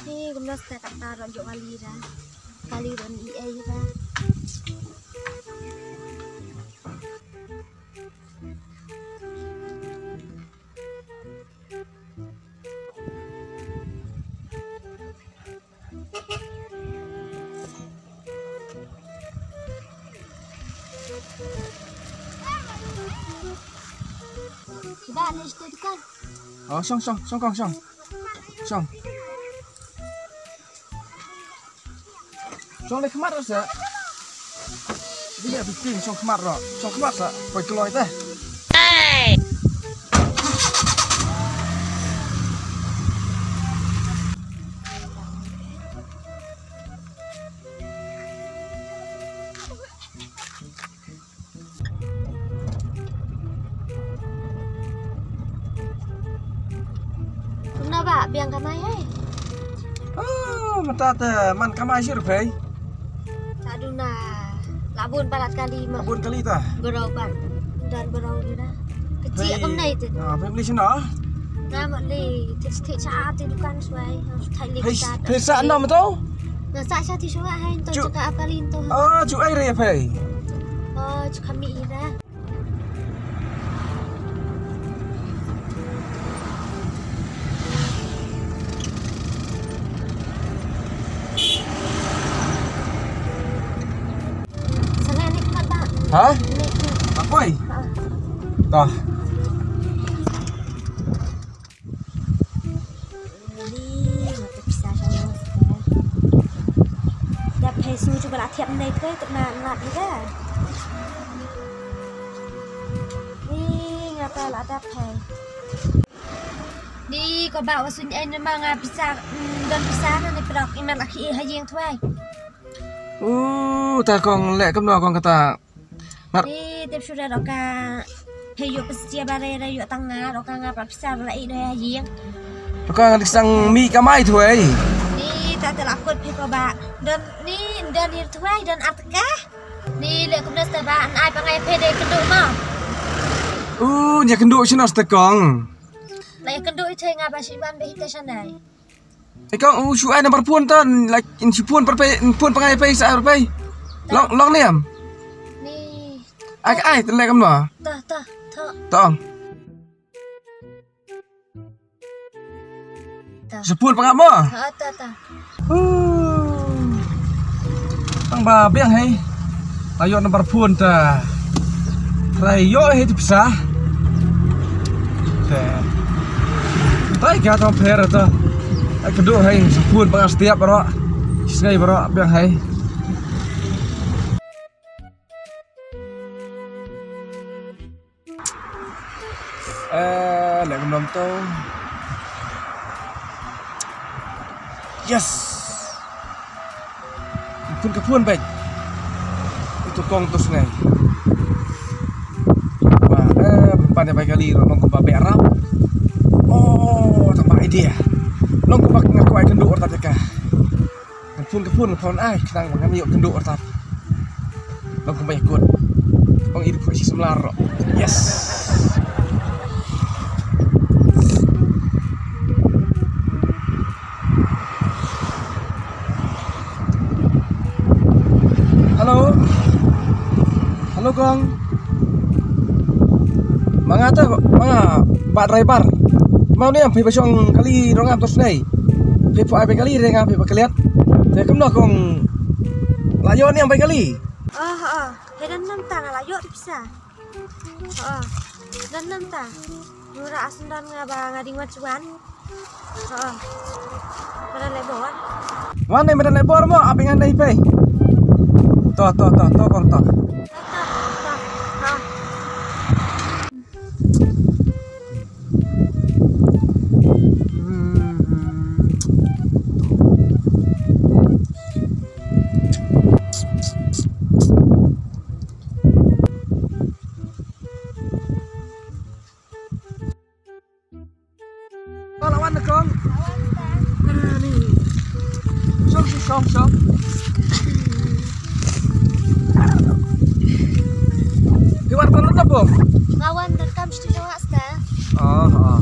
Ni gumnas tak taruh jok kali ron EA ra. Dah ni tu kan. Ờ, xong xong xong con xong xong xong đây khmat rồi sợ bây giờ bikin xong khmat rồi xong khmat sợ phải keluar teh Kenapa biang kamai hai? mata teh man kamai sih rupei Aduna, labun palat kali mah. abun kali tah Berau ban dan berau ni dah. Kecil kem nai tu. family sih no Nama li, tik saat tu kan suai harus thai li hey kita. hey sa no betul Nah saat ti suai hai tu cakap apa lin tu. chú ai rồi phải Oh, kami ira. Sangat nikmat tak? hả Nikmat. apa ai tah Su coba lah tiap naik ke kena ngat juga. Ni ngapa lah ada pay. Ni kau bawa sunyi ini manga bisa dan bisa nanti perak iman laki haji yang tuai. ta con lẹ cầm nó con kata Ni tiap sudah doka hayu pasti bare hayu tengah doka ngapa bisa lagi dah haji yang. con sang mi kamai thôi Ni tak terlakut pay kau bak dan ni dan dir tuai dan atkah. Ni lek kumdas tabaan ai pangai pede keduk mau. nhà kenduk sih nas tekong Lek keduk itu ngapa sih ban behita sanai. con chú ai nomor pun tan like in si pun perpe pun pangai pe sa perpe long niam Ni ai lẹ cầm nó tah tong sepun pangamo tah. Tang ba biang hai tayo nomor pun ta rayo hai tu bisa tai ka to per ta ai kedua hai sepun pangas setiap bro sengai bro biang hai lek nom to yes pun kepun baik itu kong terus nih pada baik kali nong ke babe Arab oh tambah idea nong ke bak ngaku ai kenduk ortat ka kepun phone ai kenang kami yuk kenduk ortat nong ke baik ikut bang iri kok si semlar yes Halo Gong. Mga Pak driver. Mau ni ampai pasong kali rongam tos nei. Pai po ai kali re ngam pai kaliat. Te kem no Gong. Layo ni ampai kali. Hedan nam tang layo bisa. Dan nam tang. Nura asendan ngaba ngading macuan. Pada lebor. Mana medan lebor mo api ngandai pai. Toh Gong toh. Lawan Gong. Nih. Sok. Keluar telur apa? Ngawan dan kam situ jawab sta. Oh.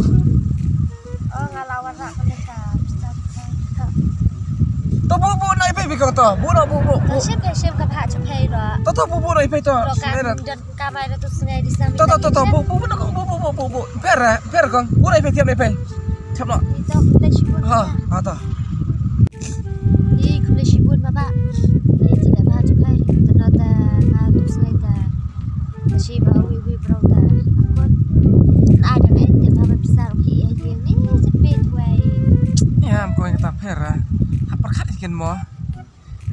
Ngalawan rak penekam. ni kau tahu, bu. Sim ka pha chaphe ro. Tahu bu ni pe tahu. Ro ka dan kamai ro tu sungai di sana. Tahu bu nak bu. Per kau, bu ni pe tiap ni pe. Tiap nak. Itu le shibun. Ha tahu. Di kule shibun baba. Di tu le pha chaphe. Tana ta ka tu sungai ta. Shi ba wi bro ta. Akon. Ai dan ai te pha bisa ki ai yang ni sepet wai. Ya, kau yang tak per. Apa kat ikan mo?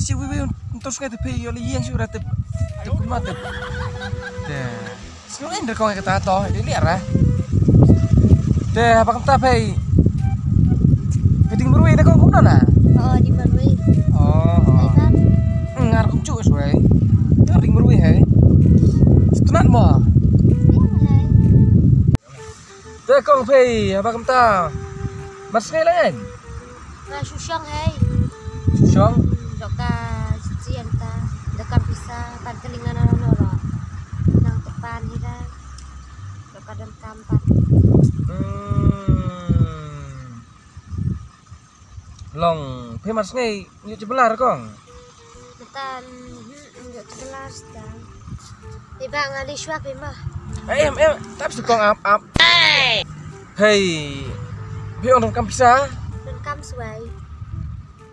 Si wi untuk sungai tepi yo li yang sudah tep kumah tep. Deh. Sekarang ini kau yang kata toh, ini lihat lah. Deh, apa kata pe? Peding berui dah kau guna na? Oh, di berui. Oh. Kan? Ngar kum cuk suai. Peding berui hai. Setunat mo. Deh kau pe, apa kata? Mas sekali lain. Nah, susang hai. Susang. Doka cian ta. Dekat bisa kan kelingan orang-orang. Nang depan hira. Doka dan kampat. Long, pe mas ngai nyu cebelar kong. Betan nggak jelas dah. Tiba ngali suap mah. Em, tapi sekong up. Hey, pe orang kam bisa. Dan kam suai.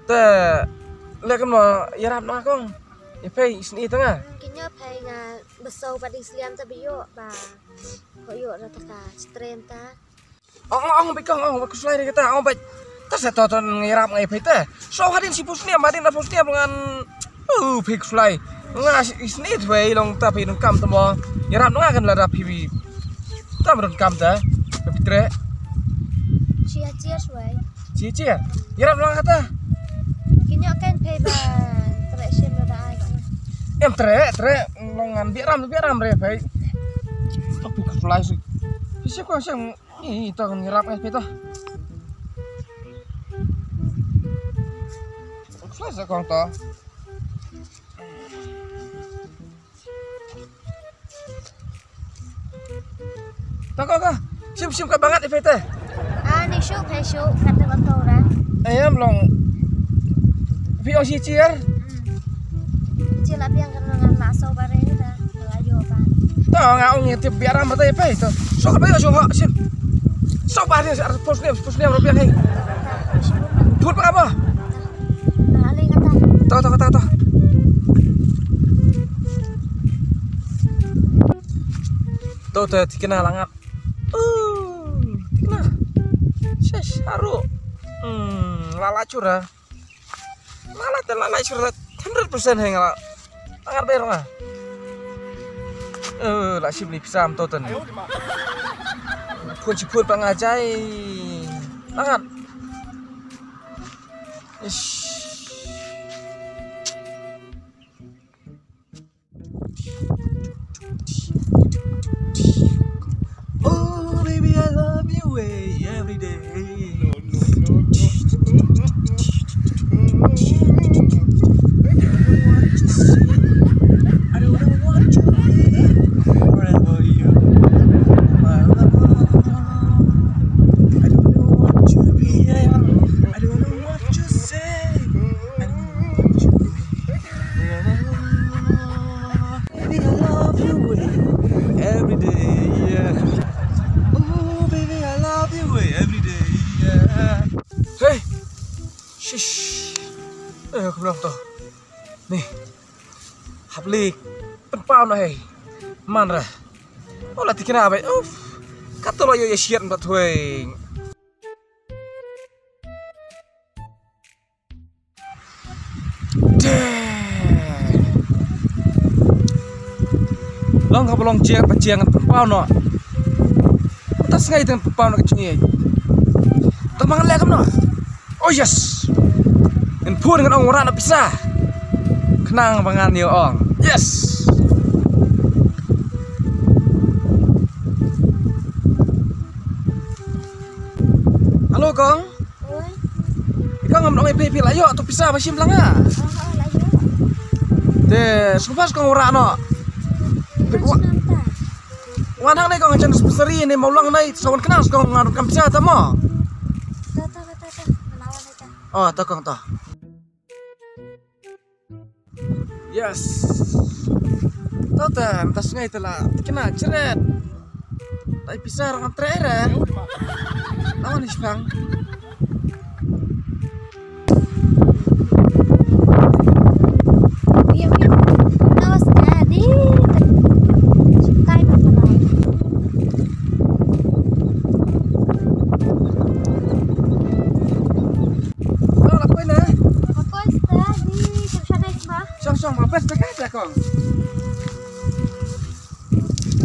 Te, lekam no yarap na kong. Ya pe isni tengah. Kinya pai nga besau pada Islam ta biyo ba. Koyo rata ka stren ta. Ong pe kong ong aku selai kita ong pe. Tas ta ton yarap ngai pe te. So hadin si pusnia madin na pusnia dengan pe selai. Nga isni twe long tapi nung kam temo. Yarap no kan lara pibi. Ta beron kam ta. Pitre. Cia suai. Cie. Yarap no kata. Kinya kan pai ba. Teresen ada ai kan. Em tre longan biaram re pe. Tapi kesulai sih. Bisa kau sang ini tak nyerap pe toh. Kesulai sekong toh. Tak kau. Sim kau banget pe teh. Ni syuk pai syuk kata betul dah. Ayam long. Pi si cier. Cila piang karena ngan masau bare dah. Ayo ba. Tahu ngau ngitip biaram mata pe toh. So apa yo sim. So bahari pusnya rupiah hei. Duit apa? Ali kata. Tahu. Tuh dikena langap. Dikena. Ses haru. Lalacur ah. Lalacur 100% hei ngala. Langar berong ah. Lah sim ni pisam toten. Pun pangajai. Langar. Ish. Oh baby I love you every day. I don't want to be forever you. I don't know what to be. I don't know what to say. I don't know what to be. Baby I love you every day. Yeah. Oh baby I love you every day. Yeah. Hey. Shish. Aku bilang tuh. Nih. Hablik. Penpau na hey. Manra. Olah dikira apa? Kata lo yo siat mbak tueng. Long kapolong pajangan penpau no. Tas ngai dengan penpau no kecungi. Temangan lekam no. Oh yes. En pun dengan orang nak pisah. Kenang pangan yo ong. Yes. Halo kong. Oi. Ikaw ngomong pipi layo atau pisah masih belanga. Layo. Deh, supas kong ora no. Wanang nih kong ngajan speseri ini mau ulang nih sawan kenal kong ngarut kam pisah tamo. Ta. Kenawan eta. Oh, tak kong tak. Yes. Totem, tas ngay telah kena ceret. Tak bisa orang terakhir. Lawan nih bang. Iya, nawas tadi. Cintai masalah. Oh, apa ini? Apa tadi? Sana mah. Song, apa cakap dah kong?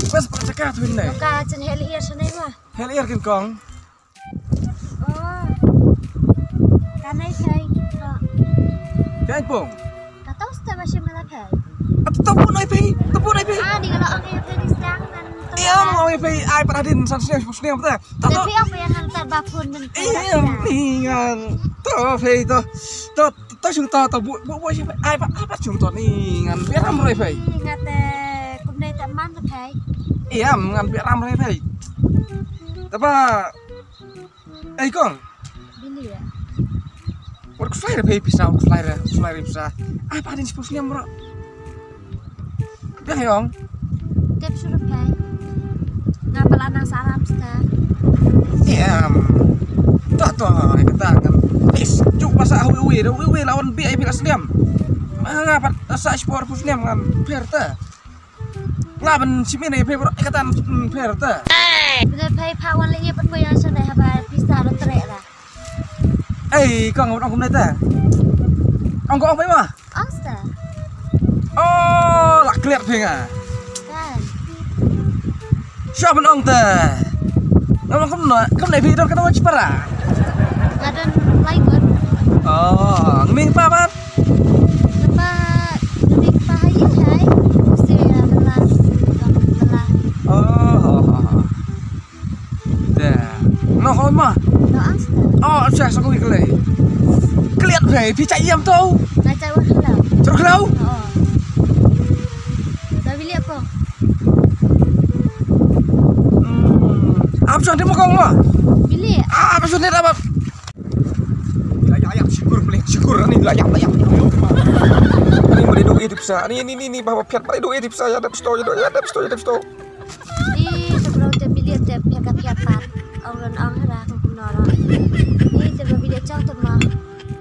Apa cakap tu ini? Ka chen heli ir sana mah. Helier kan kong? Oh. Kanai kai. Kain pong. Kata ustaz masih malah kai. Atau tapu naik pi. Ah, di kalau orang yang beli sedang dan Iya, mau pi. Ai peradin sansnya sebenarnya betul. tapi apa yang hantar bapun dan Iya, ningan. Tuh pi tuh. Tuh chúng ta bu siapa? Ai apa chúng ta ningan. Biar ram rồi pi. Ingat cũng đây tạm man được thấy. Iya, ngan biar ram rồi pi. Tapi, kong. Bili ya. Work flyer pi bisa, flyer bisa. Ai peradin sebenarnya bro. Biar yong. Tiếp suruh thấy. Ngapa lah nang salam sta. Iya. Tuh, kata kan. Cuk masa awi lawan bi ai bilas diam. Ngapa sa sport pusniam kan perta. Laban simene pe kata perta. Bila thấy pawan lagi pen yang sana haba bisa lo trek lah. Kong ông đây ta. Ông có ông phải mà? Asta. Oh, lạc liệt phình à? Kan. Siapa ông ta? Ông không này video cái đó cepat à? Ngadan lain kan. Oh, ngeming apa ban? Lepas demi bahaya hai. Mesti belah. Oh. Dah. Nó không mà. Lo asta. Oh, saya sakui kelai. Keliat phê phi chạy em tâu. Nak cari wahala. Terus kelau? Oh. Dah beli apa? Apa sudah demo kong mah? Beli. Apa sudah apa? Layak syukur ini layak. Ini mau duit bisa. Ini bawa piat pada duit bisa ya ada pistol. Ini sebelum kita beli kita piat-piat. Orang hara kum nora. Ini sebelum beli cang tu mah.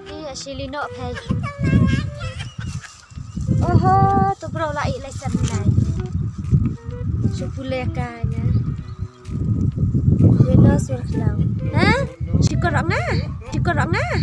Ini asli no pay. Oh, tu bro lai lesan nai. Sepuluh kanya. Bela sur kelau. Hah? Syukur orang ah.